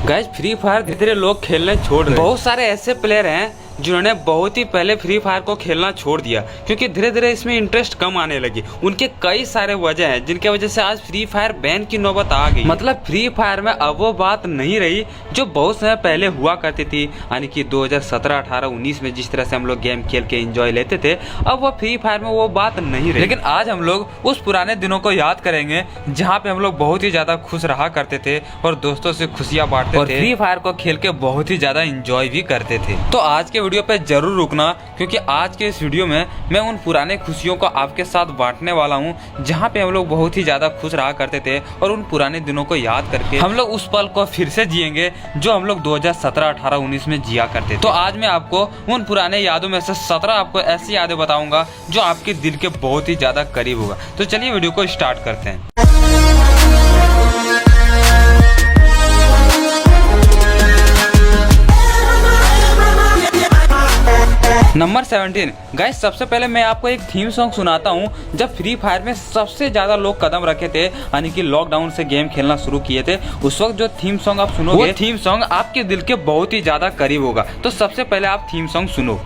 Guys free fire धीरे धीरे लोग खेलने छोड़ रहे हैं। बहुत सारे ऐसे प्लेयर हैं जिन्होंने बहुत ही पहले फ्री फायर को खेलना छोड़ दिया क्योंकि धीरे धीरे इसमें इंटरेस्ट कम आने लगी। उनके कई सारे वजह हैं जिनके वजह से आज फ्री फायर बैन की नौबत आ गई। मतलब फ्री फायर में अब वो बात नहीं रही जो बहुत समय पहले हुआ करती थी, यानी कि 2017, 18, 19 में जिस तरह से हम लोग गेम खेल के एंजॉय लेते थे, अब वो फ्री फायर में वो बात नहीं रही। लेकिन आज हम लोग उस पुराने दिनों को याद करेंगे जहाँ पे हम लोग बहुत ही ज्यादा खुश रहा करते थे और दोस्तों से खुशियां बांटते थे, फ्री फायर को खेल के बहुत ही ज्यादा एंजॉय भी करते थे। तो आज के वीडियो पे जरूर रुकना क्योंकि आज के इस वीडियो में मैं उन पुराने खुशियों को आपके साथ बांटने वाला हूँ जहाँ पे हम लोग बहुत ही ज्यादा खुश रहा करते थे और उन पुराने दिनों को याद करके हम लोग उस पल को फिर से जिएंगे जो हम लोग 2017, 18, 19 में जिया करते थे। तो आज मैं आपको उन पुराने यादों में से 17 आपको ऐसी यादें बताऊंगा जो आपके दिल के बहुत ही ज्यादा करीब होगा। तो चलिए वीडियो को स्टार्ट करते हैं। नंबर 17 गाइस, सबसे पहले मैं आपको एक थीम सॉन्ग सुनाता हूं। जब फ्री फायर में सबसे ज्यादा लोग कदम रखे थे, यानी कि लॉकडाउन से गेम खेलना शुरू किए थे, उस वक्त जो थीम सॉन्ग आप सुनोगे, थीम सॉन्ग आपके दिल के बहुत ही ज्यादा करीब होगा। तो सबसे पहले आप थीम सॉन्ग सुनो।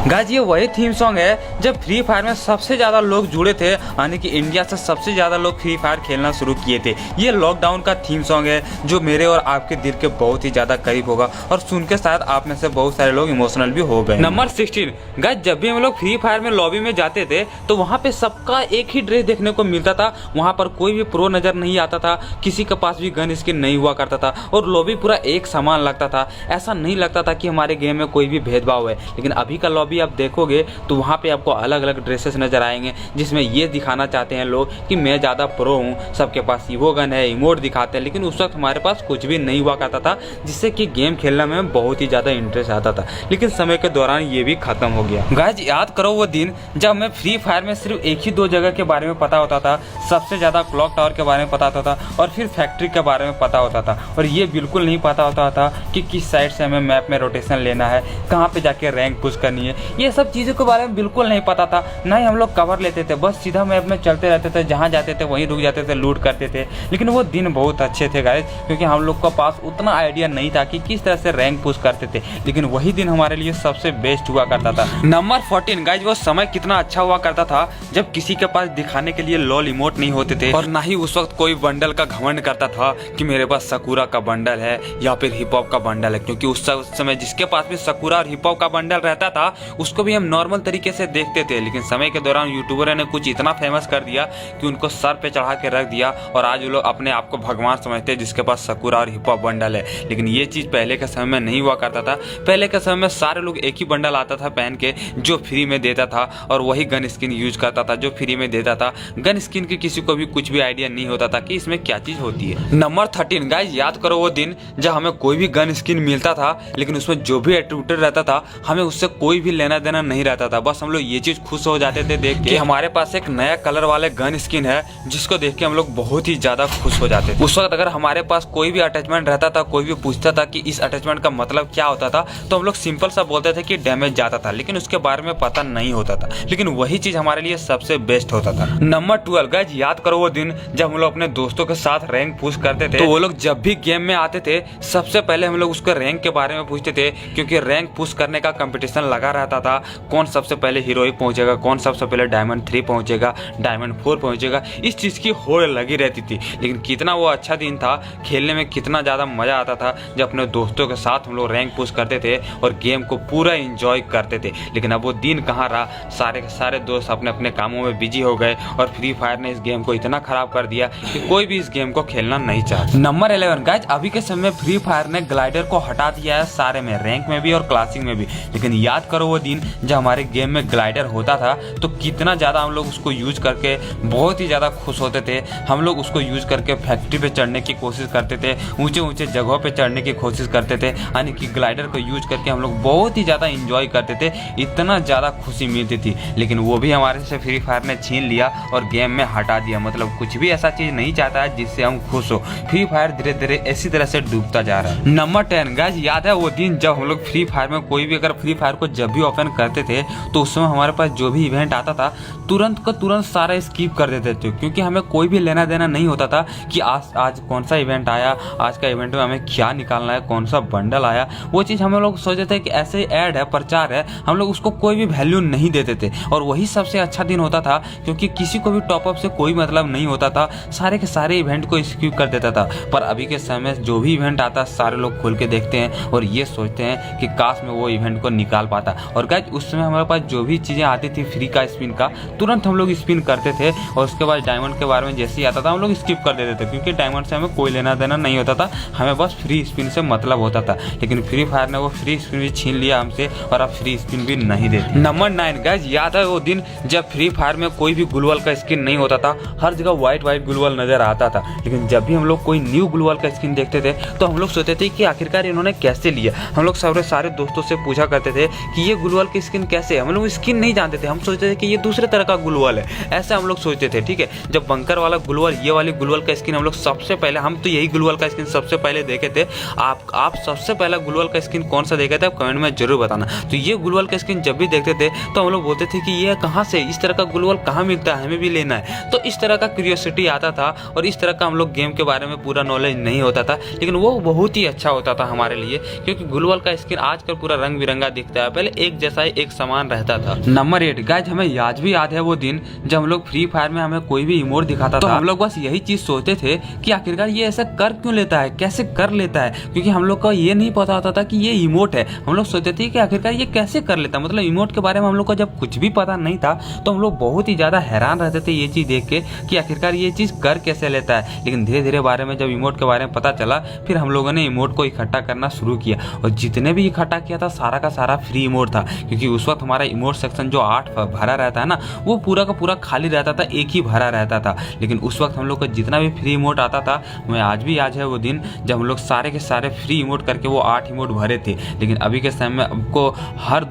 गाइस ये वही थीम सॉन्ग है जब फ्री फायर में सबसे ज्यादा लोग जुड़े थे, यानी कि इंडिया से सबसे ज्यादा लोग फ्री फायर खेलना शुरू किए थे। ये लॉकडाउन का थीम सॉन्ग है जो मेरे और आपके दिल के बहुत ही ज्यादा करीब होगा और सुन के शायद आप में से बहुत सारे लोग इमोशनल भी हो गए। नंबर 16 गाइस, जब भी हम लोग फ्री फायर में लॉबी में जाते थे तो वहाँ पे सबका एक ही ड्रेस देखने को मिलता था। वहाँ पर कोई भी प्रो नजर नहीं आता था, किसी के पास भी गन स्किन नहीं हुआ करता था और लॉबी पूरा एक समान लगता था। ऐसा नहीं लगता था कि हमारे गेम में कोई भी भेदभाव है। लेकिन अभी का लॉबी आप देखोगे तो वहाँ पे आपको अलग अलग ड्रेसेस नजर आएंगे जिसमें ये दिखाना चाहते हैं लोग कि मैं ज़्यादा प्रो हूँ, सबके पास ईवो गन है, इमोट दिखाते हैं। लेकिन उस वक्त हमारे पास कुछ भी नहीं हुआ करता था जिससे कि गेम खेलने में बहुत ही ज़्यादा इंटरेस्ट आता था। लेकिन समय के दौरान ये भी खत्म हो गया। गाइस याद करो वो दिन जब हमें फ्री फायर में सिर्फ एक ही 2 जगह के बारे में पता होता था। सबसे ज़्यादा क्लॉक टावर के बारे में पता होता था और फिर फैक्ट्री के बारे में पता होता था। और ये बिल्कुल नहीं पता होता था कि किस साइड से हमें मैप में रोटेशन लेना है, कहाँ पे जाके रैंक पुश करनी है। ये सब चीज़ों के बारे में बिल्कुल नहीं पता था। ना ही हम लोग कवर लेते थे, बस सीधा मैप में चलते रहते थे, जहाँ जाते थे वहीं रुक जाते थे, लूट करते थे। लेकिन वो दिन बहुत अच्छे थे गाइस क्योंकि हम लोग के पास उतना आइडिया नहीं था कि किस तरह से रैंक पुश करते थे। लेकिन वही दिन हमारे लिए सबसे बेस्ट हुआ करता था। नंबर 14 गाइस, वो समय कितना अच्छा हुआ करता था जब किसी के पास दिखाने के लिए लॉल इमोट नहीं होते थे और ना ही उस वक्त कोई बंडल का घमंड करता था कि मेरे पास सकूरा का बंडल है या फिर हिप हॉप का बंडल है। क्योंकि उस समय जिसके पास भी सकूरा और हिप हॉप का बंडल रहता था उसको भी हम नॉर्मल तरीके से देखते थे। लेकिन समय के दौरान यूट्यूबर ने कुछ इतना फेमस कर दिया कि उनको सर पे चढ़ा के रख दिया और आज वो लोग अपने आप को भगवान समझते हैं जिसके पास सकूरा और हिप हॉप बंडल है। लेकिन ये चीज पहले के समय में नहीं हुआ करता था। पहले के समय में सारे लोग एक ही बंडल आता था पहन के जो फ्री में देता था और वही गन स्किन यूज करता था जो फ्री में देता था। गन स्किन की किसी को भी कुछ भी आइडिया नहीं होता था कि इसमें क्या चीज होती है। नंबर 13 गाइस, याद करो वो दिन जब हमें कोई भी गन स्किन मिलता था लेकिन उसमें जो भी एट्रीब्यूट रहता था हमें उससे कोई भी लेना देना नहीं रहता था। बस हम लोग ये चीज खुश हो जाते थे देख के हमारे पास एक नया कलर वाले गन स्किन है जिसको देख के हम लोग बहुत ही ज्यादा खुश हो जाते थे। उस वक्त अगर हमारे पास कोई भी अटैचमेंट रहता था, कोई भी पूछता था कि इस अटैचमेंट का मतलब क्या होता था, तो हम लोग सिंपल सा बोलते थे कि डैमेज जाता था। लेकिन उसके बारे में पता नहीं होता था। लेकिन वही चीज हमारे लिए सबसे बेस्ट होता था। नंबर 12 गाइस, याद करो वो दिन जब हम लोग अपने दोस्तों के साथ रैंक पुश करते थे। तो वो लोग जब भी गेम में आते थे सबसे पहले हम लोग उसके रैंक के बारे में पूछते थे क्योंकि रैंक पुश करने का कंपटीशन लगा रहता था। कौन सबसे पहले हीरोइक पहुंचेगा, कौन सबसे पहले डायमंड 3 पहुंचेगा, डायमंड 4 पहुंचेगा। इस चीज की होड़ लगी रहती थी। लेकिन कितना वो अच्छा दिन था, खेलने में कितना ज्यादा मजा आता था जब अपने दोस्तों के साथ हम लोग रैंक पुश करते थे और गेम को पूरा एंजॉय करते थे। लेकिन अब वो दिन कहाँ रहा। सारे के सारे दोस्त अपने अपने कामों में बिजी हो गए और फ्री फायर ने इस गेम को इतना खराब कर दिया कि कोई भी इस गेम को खेलना नहीं चाहता। नंबर 11 गाइस, अभी के समय फ्री फायर ने ग्लाइडर को हटा दिया है सारे में, रैंक में भी और क्लासिक में भी। लेकिन याद करो वो दिन जब हमारे गेम में ग्लाइडर होता था तो कितना ज़्यादा हम लोग उसको यूज करके बहुत ही ज़्यादा खुश होते थे। हम लोग उसको यूज करके फैक्ट्री पे चढ़ने की कोशिश करते थे, ऊंचे ऊंचे जगहों पे चढ़ने की कोशिश करते थे, यानी कि ग्लाइडर को यूज करके हम लोग बहुत ही ज़्यादा इंजॉय करते थे, इतना ज़्यादा खुशी मिलती थी। लेकिन वो भी हमारे से फ्री फायर ने छीन लिया और गेम में हटा दिया। मतलब कुछ भी ऐसा चीज़ नहीं चाहता है जिससे हम खुश हो। फ्री फायर धीरे धीरे इसी तरह से डूबता जा रहा है। नंबर 10 गाइस, याद है वो दिन जब हम लोग फ्री फायर में कोई भी अगर फ्री फायर को जब भी ओपन करते थे तो उस समय हमारे पास जो भी इवेंट आता था तुरंत का तुरंत सारा स्किप कर देते थे, क्योंकि हमें कोई भी लेना देना नहीं होता था कि आज कौन सा इवेंट आया, आज का इवेंट में हमें क्या निकालना है, कौन सा बंडल आया। वो चीज़ हम लोग सोचते थे कि ऐसे ऐड है, प्रचार है, हम लोग उसको कोई भी वैल्यू नहीं देते थे। और वही सबसे अच्छा दिन होता था, क्योंकि किसी को भी टॉपअप से कोई मतलब नहीं होता था, सारे के सारे इवेंट को स्किप कर देता था। पर अभी के समय जो भी इवेंट आता है सारे लोग खोल के देखते हैं और ये सोचते हैं कि काश में वो इवेंट को निकाल पाता। और गाइस उस समय हमारे पास जो भी चीज़ें आती थी फ्री का स्पिन का, तुरंत हम लोग स्पिन करते थे और उसके बाद डायमंड के बारे में जैसे ही आता था हम लोग स्किप कर देते थे, क्योंकि डायमंड से हमें कोई लेना देना नहीं होता था, हमें बस फ्री स्पिन से मतलब होता था। लेकिन फ्री फायर ने वो फ्री स्पिन भी छीन लिया हमसे और अब फ्री स्पिन भी नहीं देती। नंबर 9 गाइस, याद है वो दिन जब फ्री फायर में कोई भी ग्लूवल का स्किन नहीं होता था, हर जगह व्हाइट ग्लूवल नजर आता था। लेकिन जब भी हम लोग कोई न्यू ग्लूवल का स्किन देखते थे तो हम लोग सोचते थे कि आखिरकार इन्होंने कैसे लिया। हम लोग सारे दोस्तों से पूछा करते थे कि ये ग्लूवल की स्किन कैसे है। हम लोग स्किन नहीं जानते थे, हम सोचते थे कि ये दूसरे तरह का ग्लूवल है, ऐसा हम लोग सोचते थे। ठीक है, जब बंकर वाला ग्लूवल, ये वाली ग्लूवल का स्किन हम लोग सबसे पहले, हम तो यही ग्लूवल का स्किन सबसे पहले देखे थे। आप सबसे पहला ग्लूवल का स्किन कौन सा देखे थे आप कमेंट में जरूर बताना। तो ये ग्लूवल का स्किन जब भी देखते थे तो हम लोग बोलते थे कि ये कहाँ से, इस तरह का ग्लूवल कहाँ मिलता है, हमें भी लेना है। तो इस तरह का क्यूरियोसिटी आता था और इस तरह का हम लोग गेम के बारे में पूरा नॉलेज नहीं होता था, लेकिन वो बहुत ही अच्छा होता था हमारे लिए, क्योंकि ग्लूवल का स्किन आजकल पूरा रंग बिरंगा दिखता है, पहले एक जैसा ही एक समान रहता था। नंबर 8 गाइस, हमें आज भी याद है वो दिन जब हम लोग फ्री फायर में हमें कोई भी इमोट दिखाता था, हम लोग बस यही चीज सोचते थे कि आखिरकार ये ऐसा कर क्यों लेता है, कैसे कर लेता है, क्योंकि हम लोग को ये नहीं पता होता था कि ये इमोट है। हम लोग सोचते थे कि आखिरकार ये कैसे कर लेता है, मतलब इमोट के बारे में हम लोग को जब कुछ भी पता नहीं था तो हम लोग बहुत ही ज्यादा हैरान रहते थे ये चीज देख के कि आखिरकार ये चीज कर कैसे लेता है। लेकिन धीरे धीरे बारे में जब इमोट के बारे में पता चला, फिर हम लोगों ने इमोट को इकट्ठा करना शुरू किया और जितने भी इकट्ठा किया था सारा का सारा फ्री इमोट था, क्योंकि उस वक्त हमारा इमोट सेक्शन जो 8 भरा रहता है ना, वो पूरा का पूरा खाली रहता था, एक ही भरा रहता था। लेकिन उस वक्त हम लोग को जितना भी फ्री इमोट आता था, हमें आज भी याद है वो दिन जब हम लोग सारे के सारे फ्री इमोट करके वो 8 इमोट भरे थे। लेकिन अभी के समय में आपको हर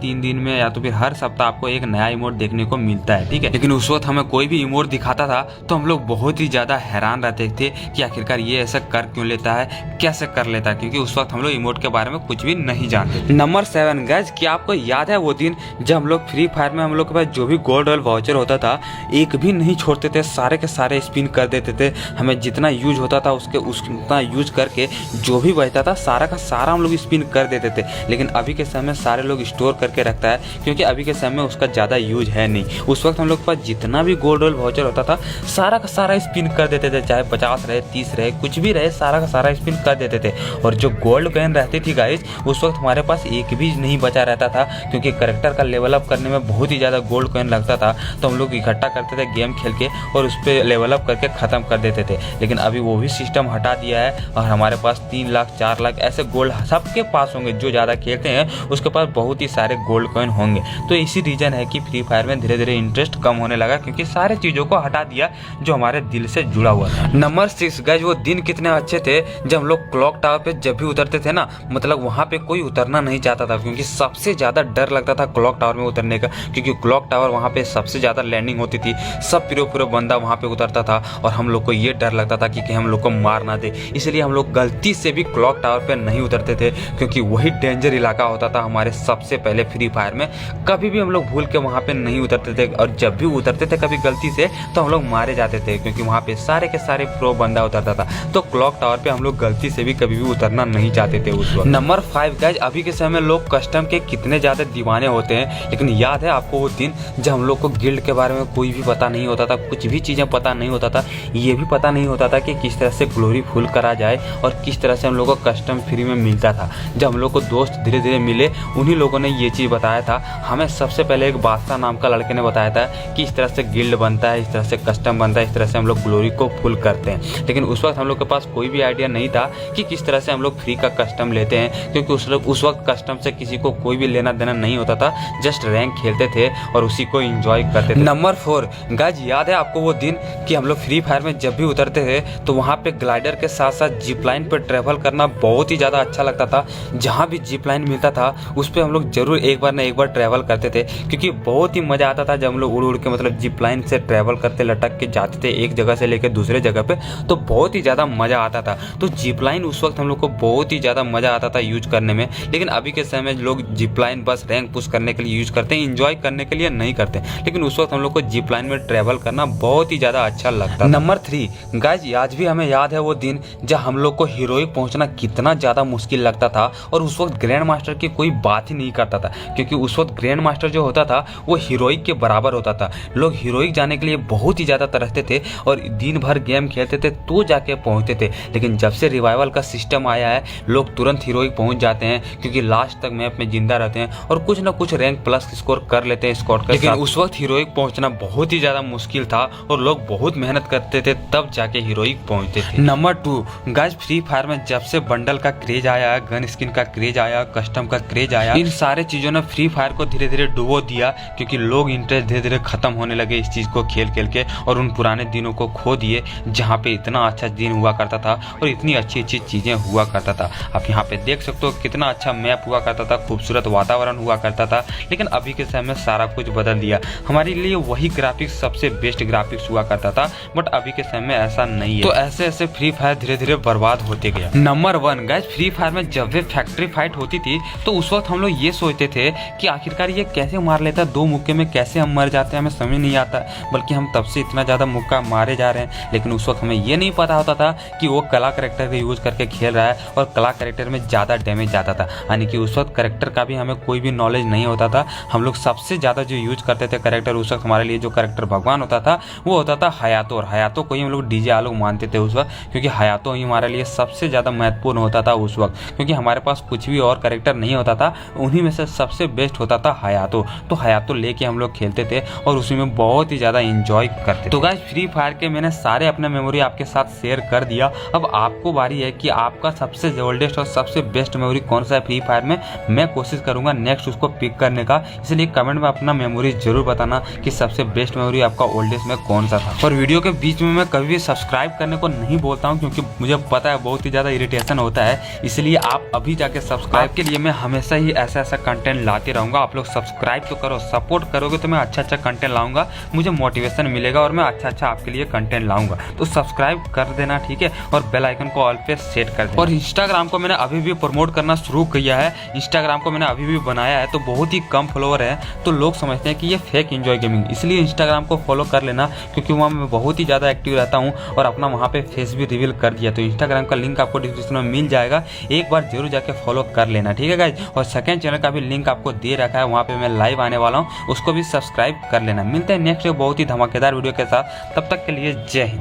3 दिन में या तो फिर हर सप्ताह आपको एक नया इमोट देखने को मिलता है। ठीक है, लेकिन उस वक्त हमें कोई भी इमोट दिखाता था तो हम लोग बहुत ही ज्यादा हैरान रहते थे कि आखिरकार ये ऐसा कर क्यों लेता है, कैसे कर लेता है, क्योंकि उस वक्त हम लोग इमोट के बारे में कुछ भी नहीं जानते। नंबर 7 गाइस, क्या आपको याद है वो दिन जब हम लोग फ्री फायर में हम लोग के पास जो भी गोल्ड रॉयल वाउचर होता था एक भी नहीं छोड़ते थे, सारे के सारे स्पिन कर देते थे। हमें जितना यूज होता था उतना यूज करके जो भी बचता था सारा का सारा हम लोग स्पिन कर देते थे। लेकिन अभी के समय सारे लोग स्टोर करके रखता है, क्योंकि अभी के समय उसका ज़्यादा यूज है नहीं। उस वक्त हम लोग के पास जितना भी गोल्ड रॉयल वाउचर होता था सारा का सारा स्पिन कर देते थे, चाहे 50 रहे 30 रहे कुछ भी रहे, सारा का सारा स्पिन कर देते थे। और जो गोल्ड कॉइन रहती थी गाइस, उस वक्त हमारे पास एक भी नहीं बचा रहता था, क्योंकि करेक्टर का लेवल अप करने में बहुत ही ज़्यादा गोल्ड कॉइन लगता था। तो हम लोग इकट्ठा करते थे गेम खेल के और उस पर लेवल अप करके ख़त्म कर देते थे। लेकिन अभी वो भी सिस्टम हटा दिया है और हमारे पास 3 लाख 4 लाख ऐसे गोल्ड सबके पास होंगे। जो ज़्यादा खेलते हैं उसके पास बहुत ही सारे गोल्ड कॉइन होंगे। तो इसी रीजन है कि फ्री फायर में धीरे धीरे इंटरेस्ट कम होने लगा, क्योंकि सारे चीज़ों को हटा दिया जो हमारे दिल से जुड़ा हुआ था। नंबर 6 गाइस, वो दिन कितने अच्छे थे जब हम लोग क्लॉक टावर पे जब भी उतरते थे ना, मतलब वहाँ पे कोई उतरना नहीं चाहता था, क्योंकि सबसे ज़्यादा डर लगता था क्लॉक टावर में उतरने का, क्योंकि क्लॉक टावर वहाँ पे सबसे ज़्यादा लैंडिंग होती थी, सब पूरे बंदा वहाँ पे उतरता था और हम लोग को ये डर लगता था कि हम लोग को मार ना दे। इसलिए हम लोग गलती से भी क्लॉक टावर पे नहीं उतरते थे, क्योंकि वही डेंजर इलाका होता था हमारे सबसे पहले फ्री फायर में। कभी भी हम लोग भूल के वहाँ पे नहीं उतरते थे, और जब भी उतरते थे कभी गलती से तो हम लोग मारे जाते थे, क्योंकि वहाँ पे सारे के सारे प्रो बंदा उतरता था। तो क्लॉक टावर पे हम लोग गलती से भी कभी भी उतरना नहीं चाहते थे उस वक्त। नंबर 5 गाइस, अभी के समय में लोग कस्टम के कितने ज़्यादा दीवाने होते हैं, लेकिन याद है आपको वो दिन जब हम लोग को गिल्ड के बारे में कोई भी पता नहीं होता था, कुछ भी चीज़ें पता नहीं होता था, ये भी पता नहीं होता था कि किस तरह से ग्लोरी फुल करा जाए और किस तरह से हम लोग को कस्टम फ्री में मिलता था। जब हम लोग को दोस्त धीरे धीरे मिले, उन्हीं लोगों ने ये चीज़ बताया था हमें। सबसे पहले एक बादशाह नाम का लड़के ने बताया था कि इस तरह से गिल्ड बनता है, इस तरह से कस्टम बनता है, इस तरह से हम लोग ग्लोरी को फुल करते हैं। लेकिन उस वक्त हम लोग के पास कोई भी आइडिया नहीं था कि किस तरह से हम लोग फ्री का कस्टम लेते हैं, क्योंकि उस वक्त कस्टम से किसी को कोई भी लेना देना नहीं होता था, जस्ट रैंक खेलते थे और उसी को एंजॉय करते थे। नंबर 4 गाइज, याद है आपको वो दिन कि हम लोग फ्री फायर में जब भी उतरते थे तो वहाँ पे ग्लाइडर के साथ साथ जिप लाइन पर ट्रैवल करना बहुत ही ज़्यादा अच्छा लगता था। जहाँ भी जिप लाइन मिलता था उस पर हम लोग जरूर एक बार ना एक बार ट्रैवल करते थे, क्योंकि बहुत ही मज़ा आता था जब हम लोग उड़ उड़ के मतलब जिप लाइन से ट्रैवल करते लटक के जाते थे एक जगह से लेकर दूसरे जगह पे, तो बहुत ही ज़्यादा मज़ा आता था। तो जिप लाइन उस वक्त हम लोग को बहुत ही ज़्यादा मज़ा आता था यूज करने में, लेकिन अभी के समय में लोग जिप लाइन बस रैंक पुश करने के लिए यूज करते हैं, इंजॉय करने के लिए नहीं करते। लेकिन उस वक्त हम लोग को जिप लाइन में ट्रैवल करना बहुत ही ज़्यादा अच्छा लगता है। नंबर 3 गाइज, आज भी हमें याद है वो दिन जब हम लोग को हीरोइक पहुंचना कितना ज़्यादा मुश्किल लगता था और उस वक्त ग्रैंड मास्टर की कोई बात ही नहीं करता था, क्योंकि उस वक्त ग्रैंड मास्टर जो होता था वो हीरोइक के बराबर होता था। लोग हीरोइक जाने के लिए बहुत ही ज़्यादा तरसते थे और दिन भर गेम खेलते थे तो जाके पहुँचते थे। लेकिन जब से रिवाइवल का सिस्टम आया है लोग तुरंत हीरोइक पहुँच जाते हैं, क्योंकि लास्ट तक मैप में जिंदा रहते हैं और कुछ ना कुछ रैंक प्लस स्कोर कर लेते हैं स्क्वाड के साथ। लेकिन उस वक्त हीरोइक पहुंचना बहुत ही ज़्यादा मुश्किल था और लोग बहुत मेहनत करते थे तब जाके हीरोइक पहुंचते थे। नंबर 2 गाइस, फ्री फायर में जब से बंडल का क्रेज आया, गन स्किन का क्रेज आया, कस्टम का क्रेज आया, इन सारे चीज़ों ने फ्री फायर को धीरे धीरे डुबो दिया, क्योंकि लोग इंटरेस्ट धीरे धीरे खत्म होने लगे इस चीज़ को खेल खेल के और उन पुराने दिनों को खो दिए जहाँ पे इतना अच्छा दिन हुआ करता था और इतनी अच्छी अच्छी चीज़ें हुआ करता था। आप यहाँ पे देख सकते हो कितना अच्छा मैप हुआ करता था, खूबसूरत वातावरण हुआ करता था। लेकिन अभी के समय में सारा कुछ बदल दिया। हमारे लिए वही ग्राफिक्स सबसे बेस्ट ग्राफिक्स हुआ करता था, बट अभी के समय में ऐसा नहीं है। तो ऐसे ऐसे फ्री फायर धीरे धीरे बर्बाद होते गया। नंबर 1 गाइस, फ्री फायर में जब भी फैक्ट्री फाइट होती थी तो उस वक्त हम लोग ये सोचते थे कि आखिरकार ये कैसे मार लेता, 2 मुक्के में कैसे हम मर जाते हैं, हमें समझ नहीं आता, बल्कि हम तब से इतना ज़्यादा मुक्का मारे जा रहे हैं। लेकिन उस वक्त हमें ये नहीं पता होता था कि वो कला करेक्टर का यूज करके खेल रहा है और कला करेक्टर में ज़्यादा डैमेज जाता था, यानी कि उस वक्त करेक्टर का भी हमें कोई भी नॉलेज नहीं होता था। हम लोग सबसे ज़्यादा जो यूज करते थे करेक्टर, उस वक्त हमारे लिए जो करेक्टर भगवान होता था वो होता था हयातो, और हयातो को ही हम लोग डीजे आलोक मानते थे उस वक्त, क्योंकि हयातो ही हमारे लिए सबसे ज़्यादा महत्वपूर्ण होता था उस वक्त, क्योंकि हमारे पास कुछ भी और करेक्टर नहीं होता था, उन्हीं में से सबसे बेस्ट होता था हयातो। तो हयातो लेके हम लोग खेलते थे और उसी में बहुत ही ज़्यादा इंजॉय करते थे। तो गाइस, फ्री फायर के मैंने सारे अपने मेमोरी आपके साथ शेयर कर दिया। अब आपको बारी है कि आपका सबसे ओल्डेस्ट और सबसे बेस्ट मेमोरी कौन सा है फ्री फायर में। मैं कोशिश करूंगा नेक्स्ट उसको पिक करने का, इसलिए कमेंट में अपना मेमोरी जरूर बताना कि सबसे बेस्ट मेमोरी आपका ओल्डेस्ट में कौन सा था। और वीडियो के बीच में मैं कभी भी सब्सक्राइब करने को नहीं बोलता हूं, क्योंकि मुझे पता है बहुत ही ज़्यादा इरिटेशन होता है, इसलिए आप अभी जाके सब्सक्राइब के लिए मैं हमेशा ही ऐसा ऐसा कंटेंट लाते रहूँगा। आप लोग सब्सक्राइब तो करो, सपोर्ट करोगे तो मैं अच्छा अच्छा कंटेंट लाऊंगा, मुझे मोटिवेशन मिलेगा और मैं अच्छा अच्छा आपके लिए कंटेंट लाऊंगा। तो सब्सक्राइब कर देना, ठीक है, और बेल आइकन को ऑल पे सेट कर देना। और इंस्टाग्राम को मैंने अभी भी प्रमोट करना शुरू किया है, इंस्टाग्राम को मैंने अभी भी बनाया है, तो बहुत ही कम फॉलोअर है, तो लोग समझते हैं कि ये फेक एंजॉय गेमिंग, इसलिए इंस्टाग्राम को फॉलो कर लेना, क्योंकि वहाँ मैं बहुत ही ज़्यादा एक्टिव रहता हूँ और अपना वहाँ पे फेस भी रिवील कर दिया। तो इंस्टाग्राम का लिंक आपको डिस्क्रिप्शन में मिल जाएगा, एक बार जरूर जाके फॉलो कर लेना, ठीक है गाइज। और सेकंड चैनल का भी लिंक आपको दे रखा है, वहाँ पे मैं लाइव आने वाला हूँ, उसको भी सब्सक्राइब कर लेना। मिलते हैं नेक्स्ट बहुत ही धमाकेदार वीडियो के साथ, तब तक के लिए जय हिंद।